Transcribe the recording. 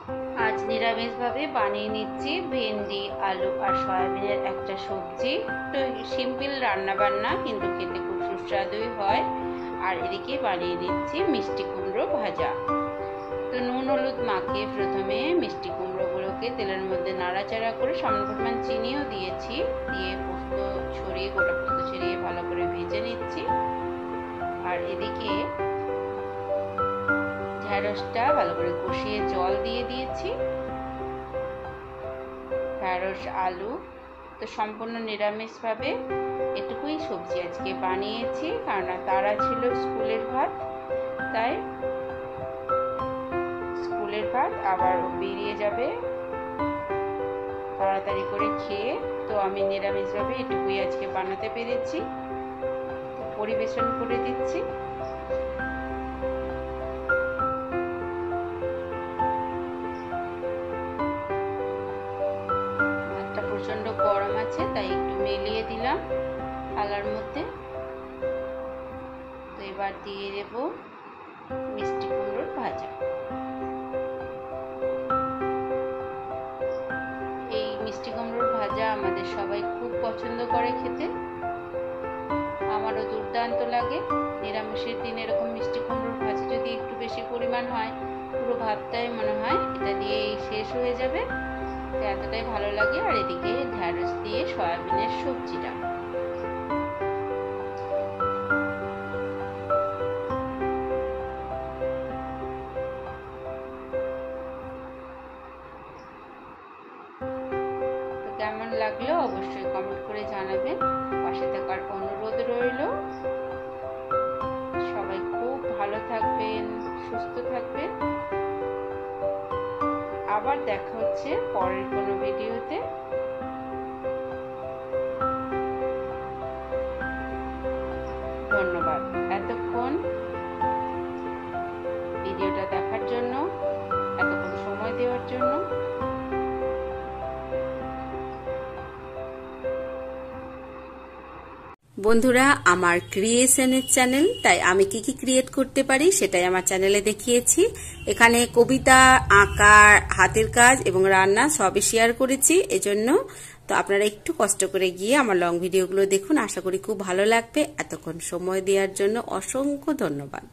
आज निरामिष भावे बानिয়ে নিচ্ছি ভেন্ডি আলু আর সয়াবিনের একটা সবজি। তো সিম্পল রান্না বান্না কিন্তু খেতে খুব সুস্বাদুই হয়। আর এদিকে বানিয়ে নিচ্ছি মিষ্টি কুমড়ো ভাজা। তো নুন হলুদ মাখিয়ে প্রথমে মিষ্টি কুমড়োগুলোকে তেলের মধ্যে নাড়াচাড়া করে সামান্য পরিমাণ চিনিও দিয়েছি, দিয়ে পোস্ত ছড়িয়ে গোটা পোস্ত ছড়িয়ে ভালো করে ভেজে নিচ্ছি। আর এদিকে ঢেঁড়সটা ভালো করে কষিয়ে জল দিয়ে দিয়েছি। ঢেঁড়স আলু তো সম্পূর্ণ নিরামিষভাবে এটুকুই সবজি আজকে বানিয়েছি, কারণ তারা ছিল স্কুলের ভাত, তাই স্কুলের ভাত আবার বেরিয়ে যাবে তাড়াতাড়ি করে খেয়ে, তো আমি নিরামিষভাবে এটুকুই আজকে বানাতে পেরেছি। পরিবেশন করে দিচ্ছি। প্রচন্ড গরম আছে তাই একটু মিলিয়ে দিলাম থালার মধ্যে। তো এবার দিয়ে দেব মিষ্টি কুমড়োর ভাজা। এই মিষ্টি কুমড়োর ভাজা আমাদের সবাই খুব পছন্দ করে খেতে, আমারও দুর্দান্ত লাগে। নিরামিষের দিন এরকম মিষ্টি কুমড়োর ভাজা যদি একটু বেশি পরিমাণ হয়, পুরো ভাতটাই মনে হয় এটা দিয়েই শেষ হয়ে যাবে, এতটাই ভালো লাগে। আর এদিকে ঢেঁড়স দিয়ে সয়াবিনের সবজিটা। তো কেমন লাগলো অবশ্যই কমেন্ট করে জানাবেন, পাশে থাকার অনুরোধ রইল। সবাই খুব ভালো থাকবেন, সুস্থ থাকবেন। আবার দেখা হচ্ছে পরের কোনো ভিডিওতে। ধন্যবাদ এতক্ষণ ভিডিওটা দেখার জন্য, এতক্ষণ সময় দেওয়ার জন্য। বন্ধুরা, আমার ক্রিয়েশনের চ্যানেল, তাই আমি কি কি ক্রিয়েট করতে পারি সেটাই আমার চ্যানেলে দেখিয়েছি। এখানে কবিতা, আঁকা, হাতের কাজ এবং রান্না সবই শেয়ার করেছি। এজন্য তো আপনারা একটু কষ্ট করে গিয়ে আমার লং ভিডিওগুলো দেখুন, আশা করি খুব ভালো লাগবে। এতক্ষণ সময় দেওয়ার জন্য অসংখ্য ধন্যবাদ।